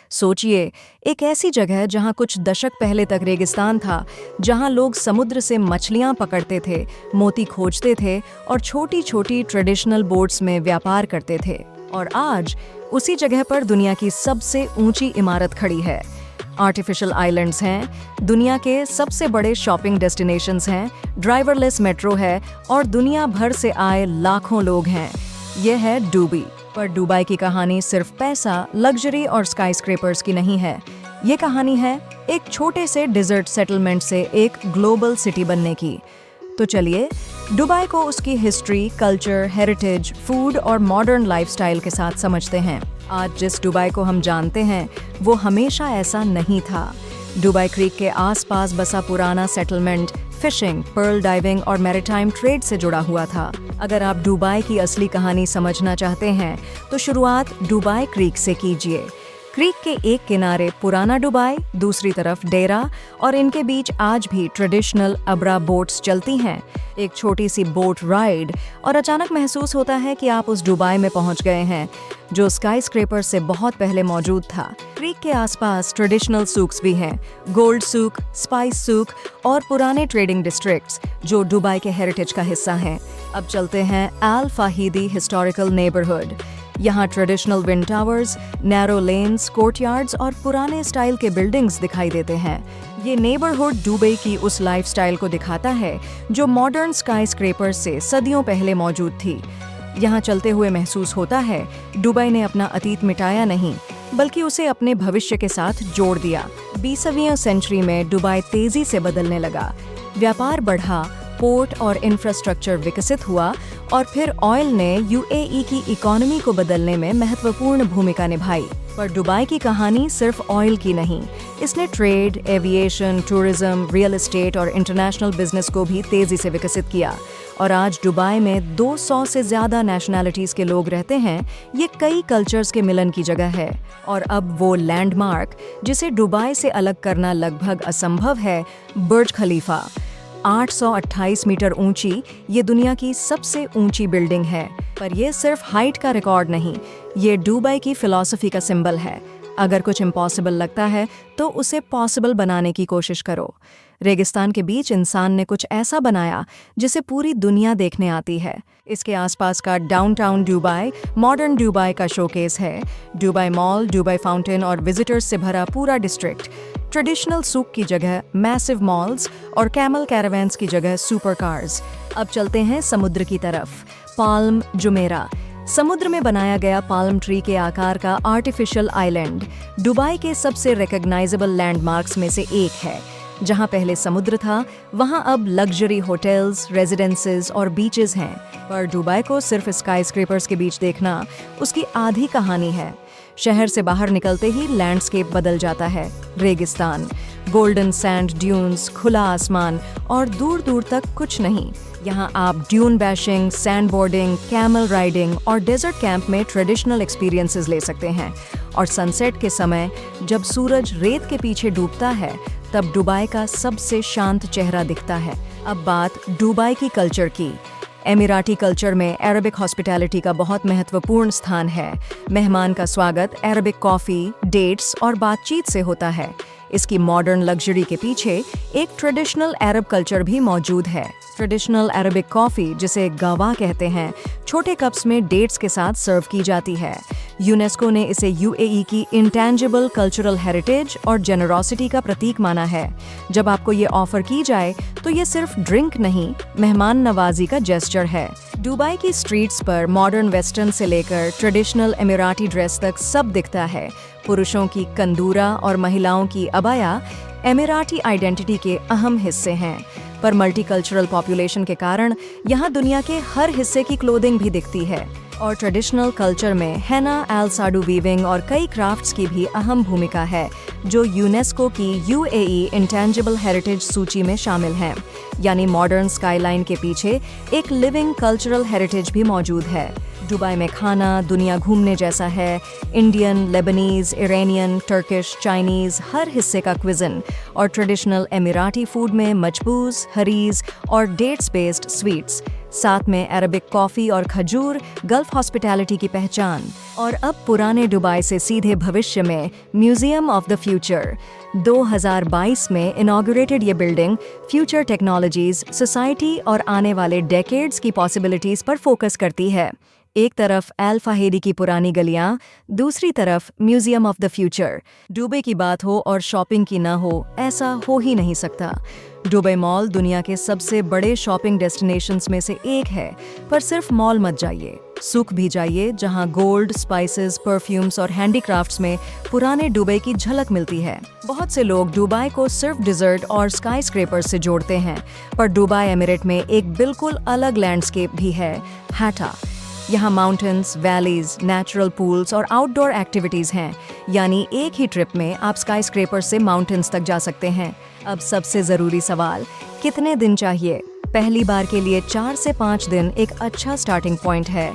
सोचिए, एक ऐसी जगह जहां कुछ दशक पहले तक रेगिस्तान था, जहां लोग समुद्र से मछलियां पकड़ते थे, मोती खोजते थे और छोटी-छोटी ट्रेडिशनल बोट्स में व्यापार करते थे। और आज उसी जगह पर दुनिया की सबसे ऊंची इमारत खड़ी है। आर्टिफिशियल आइलैंड्स हैं, दुनिया के सबसे बड़े शॉपिंग डेस्टिनेशंस हैं, ड्राइवरलेस मेट्रो है और दुनिया भर से आए लाखों लोग हैं। यह है दुबई। पर दुबई की कहानी सिर्फ पैसा, लग्जरी और स्काईस्क्रेपर्स की नहीं है। ये कहानी है एक छोटे से डिजर्ट सेटलमेंट से एक ग्लोबल सिटी बनने की। तो चलिए दुबई को उसकी हिस्ट्री, कल्चर, हेरिटेज, फूड और मॉडर्न लाइफस्टाइल के साथ समझते हैं। आज जिस दुबई को हम जानते हैं वो हमेशा ऐसा नहीं था। दुबई क्रीक के आसपास बसा पुराना सेटलमेंट फिशिंग, पर्ल डाइविंग और मैरीटाइम ट्रेड से जुड़ा हुआ था। अगर आप दुबई की असली कहानी समझना चाहते हैं तो शुरुआत दुबई क्रीक से कीजिए। क्रीक के एक किनारे पुराना दुबई, दूसरी तरफ डेरा और इनके बीच आज भी ट्रेडिशनल अब्रा बोट्स चलती हैं। एक छोटी सी बोट राइड और अचानक महसूस होता है कि आप उस दुबई में पहुंच गए हैं जो स्काईस्क्रेपर से बहुत पहले मौजूद था। क्रीक के आसपास ट्रेडिशनल सूक्स भी हैं, गोल्ड सूक, स्पाइस सूक और पुराने ट्रेडिंग डिस्ट्रिक्ट्स जो दुबई के हेरिटेज का हिस्सा हैं। अब चलते हैं अल फाहिदी हिस्टोरिकल नेबरहुड। यहाँ traditional wind towers, narrow lens, courtyards और पुराने स्टाइल के बिल्डिंग्स दिखाई देते हैं। ये नेबरहुड दुबई की उस लाइफस्टाइल को दिखाता है जो मॉडर्न स्काईस्क्रेपर से सदियों पहले मौजूद थी। यहाँ चलते हुए महसूस होता है दुबई ने अपना अतीत मिटाया नहीं, बल्कि उसे अपने भविष्य के साथ जोड़ दिया। 20वीं सेंचुरी में दुबई तेजी से बदलने लगा। व्यापार बढ़ा, पोर्ट और इंफ्रास्ट्रक्चर विकसित हुआ और फिर ऑयल ने यूएई की इकोनॉमी को बदलने में महत्वपूर्ण भूमिका निभाई। पर दुबई की कहानी सिर्फ ऑयल की नहीं, इसने trade, aviation, tourism, real estate और इंटरनेशनल बिजनेस को भी तेजी से विकसित किया। और आज दुबई में 200 से ज्यादा नेशनैलिटीज के लोग रहते हैं। ये कई कल्चर्स के मिलन की जगह है। और अब वो लैंडमार्क जिसे दुबई से अलग करना लगभग असंभव है, बुर्ज खलीफा। 828 मीटर ऊंची ये दुनिया की सबसे ऊंची बिल्डिंग है। पर यह सिर्फ हाइट का रिकॉर्ड नहीं, ये दुबई की फिलॉसफी का सिंबल है। अगर कुछ इम्पॉसिबल लगता है तो उसे पॉसिबल बनाने की कोशिश करो। रेगिस्तान के बीच इंसान ने कुछ ऐसा बनाया जिसे पूरी दुनिया देखने आती है। इसके आसपास का डाउनटाउन दुबई मॉडर्न दुबई का शोकेस है। दुबई मॉल, दुबई फाउंटेन और विजिटर्स से भरा पूरा डिस्ट्रिक्ट। ट्रेडिशनल सूक की जगह मैसिव मॉल्स और कैमल कैरावैन्स की जगह सुपर कार्स। अब चलते हैं समुद्र की तरफ। पाल्म जुमेरा, समुद्र में बनाया गया पाल्म ट्री के आकार का आर्टिफिशियल आइलैंड दुबई के सबसे रिकॉग्नाइजेबल लैंडमार्क्स में से एक है। जहां पहले समुद्र था, वहां अब लग्जरी होटल्स, रेजिडेंसेस और बीचेस हैं। पर दुबई को सिर्फ स्काईस्क्रेपर्स के बीच देखना उसकी आधी कहानी है। शहर से बाहर निकलते ही लैंडस्केप बदल जाता है। रेगिस्तान, गोल्डन सैंड ड्यून्स, खुला आसमान और दूर दूर तक कुछ नहीं। यहाँ आप dune bashing, sand boarding, camel riding और डेजर्ट कैंप में ट्रेडिशनल एक्सपीरियंसेस ले सकते हैं। और सनसेट के समय जब सूरज रेत के पीछे डूबता है, तब दुबई का सबसे शांत चेहरा दिखता है। अब बात दुबई की कल्चर की। एमिराटी कल्चर में अरबिक हॉस्पिटैलिटी का बहुत महत्वपूर्ण स्थान है। मेहमान का स्वागत अरबिक कॉफ़ी, डेट्स और बातचीत से होता है। इसकी मॉडर्न लग्जरी के पीछे एक ट्रेडिशनल अरब कल्चर भी मौजूद है। ट्रेडिशनल अरबिक कॉफ़ी, जिसे गावा कहते हैं, छोटे कप्स में डेट्स के साथ सर्व की जाती है। यूनेस्को ने इसे यूएई की इंटेंजिबल कल्चरल हेरिटेज और जेनरोसिटी का प्रतीक माना है। जब आपको ये ऑफर की जाए तो ये सिर्फ ड्रिंक नहीं, मेहमान नवाजी का जेस्चर है। दुबई की स्ट्रीट्स पर मॉडर्न वेस्टर्न से लेकर ट्रेडिशनल एमिराटी ड्रेस तक सब दिखता है। पुरुषों की कंदूरा और महिलाओं की अबाया एमिराटी आइडेंटिटी के अहम हिस्से हैं। पर मल्टीकल्चरल पॉपुलेशन के कारण यहाँ दुनिया के हर हिस्से की क्लोथिंग भी दिखती है। और ट्रेडिशनल कल्चर में हेना, एल साडू वीविंग और कई क्राफ्ट्स की भी अहम भूमिका है, जो यूनेस्को की यूएई इंटेंजिबल हेरिटेज सूची में शामिल हैं। यानी मॉडर्न स्काईलाइन के पीछे एक लिविंग कल्चरल हेरिटेज भी मौजूद है। दुबई में खाना दुनिया घूमने जैसा है। Indian, Lebanese, Iranian, Turkish, Chinese हर हिस्से का क्विज़न और ट्रेडिशनल एमिराटी फूड में मजबूस, हरीज़ और डेट्स बेस्ड स्वीट्स, साथ में अरबिक कॉफ़ी और खजूर गल्फ हॉस्पिटैलिटी की पहचान। और अब पुराने दुबई से सीधे भविष्य में म्यूजियम ऑफ द फ्यूचर। 2022 में इनॉग्रेटेड ये बिल्डिंग फ्यूचर टेक्नोलॉजीज, सोसाइटी और आने वाले डेकेड्स की पॉसिबिलिटीज़ पर फोकस करती है। एक तरफ अल फाहेदी की पुरानी गलियां, दूसरी तरफ museum of the future. Dubai की बात हो और शॉपिंग की ना हो, ऐसा हो ही नहीं सकता। दुबई मॉल दुनिया के सबसे बड़े शॉपिंग डेस्टिनेशंस में से एक है, पर सिर्फ मॉल मत जाइए, सूक भी जाइए, जहां गोल्ड, स्पाइसेस, परफ्यूम्स और हैंडीक्राफ्ट्स में पुराने दुबई की झलक मिलती है। बहुत से लोग दुबई को सिर्फ डिजर्ट और स्काई स्क्रेपर से जोड़ते हैं, पर दुबई एमिरेट में एक बिल्कुल अलग लैंडस्केप भी है, हाटा। यहाँ माउंटेन्स, वैलीज, नेचुरल पूल्स और आउटडोर एक्टिविटीज़ हैं, यानी एक ही ट्रिप में आप स्काई स्क्रेपर से माउंटेन्स तक जा सकते हैं। अब सबसे ज़रूरी सवाल, कितने दिन चाहिए? पहली बार के लिए 4 से 5 दिन एक अच्छा स्टार्टिंग पॉइंट है।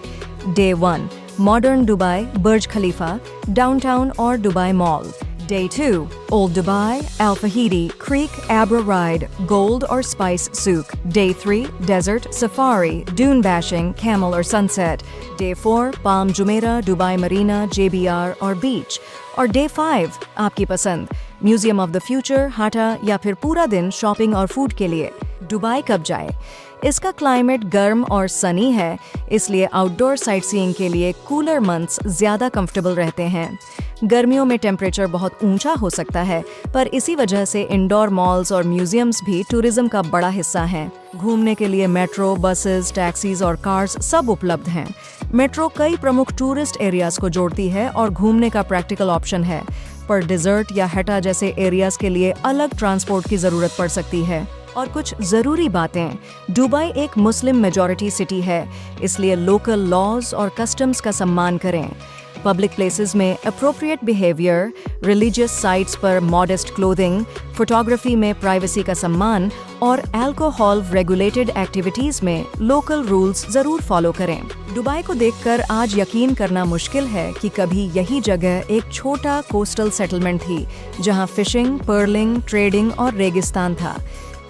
डे 1 मॉडर्न दुबई, बुर्ज खलीफा, डाउनटाउन और Dubai mall. Day 2 Old Dubai, Al Fahidi, Creek, Abra Ride, Gold or Spice Souk. Day 3 Desert, Safari, Dune Bashing, Camel or Sunset. Day 4 Palm Jumeirah, Dubai Marina, JBR और Beach. और Day 5 आपकी पसंद, museum of the future, Hata या फिर पूरा दिन shopping और food के लिए। दुबई कब जाए? इसका क्लाइमेट गर्म और सनी है, इसलिए आउटडोर साइटसीइंग के लिए कूलर मंथ्स ज़्यादा कंफर्टेबल रहते हैं। गर्मियों में टेम्परेचर बहुत ऊंचा हो सकता है, पर इसी वजह से इंडोर मॉल्स और म्यूजियम्स भी टूरिज्म का बड़ा हिस्सा हैं। घूमने के लिए मेट्रो, बसेस, टैक्सीज और कार्स सब उपलब्ध हैं। मेट्रो कई प्रमुख टूरिस्ट एरियाज को जोड़ती है और घूमने का प्रैक्टिकल ऑप्शन है, पर डिजर्ट या हेटा जैसे एरियाज के लिए अलग ट्रांसपोर्ट की ज़रूरत पड़ सकती है। और कुछ ज़रूरी बातें, दुबई एक मुस्लिम मेजॉरिटी सिटी है, इसलिए लोकल लॉज और कस्टम्स का सम्मान करें। पब्लिक प्लेसेस में अप्रोप्रिएट बिहेवियर, रिलीजियस साइट्स पर मॉडेस्ट क्लोथिंग, फोटोग्राफी में प्राइवेसी का सम्मान और अल्कोहल रेगुलेटेड एक्टिविटीज़ में लोकल रूल्स ज़रूर फॉलो करें। दुबई को देखकर आज यकीन करना मुश्किल है कि कभी यही जगह एक छोटा कोस्टल सेटलमेंट थी, जहां फिशिंग, पर्लिंग, ट्रेडिंग और रेगिस्तान था।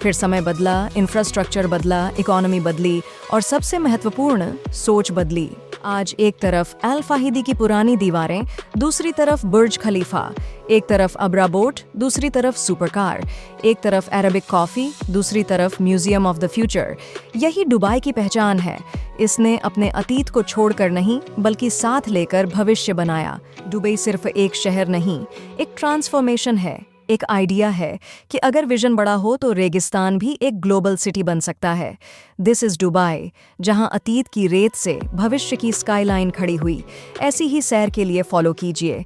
फिर समय बदला, इंफ्रास्ट्रक्चर बदला, इकोनॉमी बदली और सबसे महत्वपूर्ण, सोच बदली। आज एक तरफ अल फाहिदी की पुरानी दीवारें, दूसरी तरफ बुर्ज खलीफा, एक तरफ अब्रा बोट, दूसरी तरफ सुपरकार, एक तरफ अरबिक कॉफ़ी, दूसरी तरफ म्यूजियम ऑफ द फ्यूचर। यही दुबई की पहचान है। इसने अपने अतीत को छोड़कर नहीं, बल्कि साथ लेकर भविष्य बनाया। दुबई सिर्फ एक शहर नहीं, एक ट्रांसफॉर्मेशन है, एक आइडिया है कि अगर विजन बड़ा हो तो रेगिस्तान भी एक ग्लोबल सिटी बन सकता है। दिस इज़ दुबई, जहां अतीत की रेत से भविष्य की स्काईलाइन खड़ी हुई। ऐसी ही सैर के लिए फॉलो कीजिए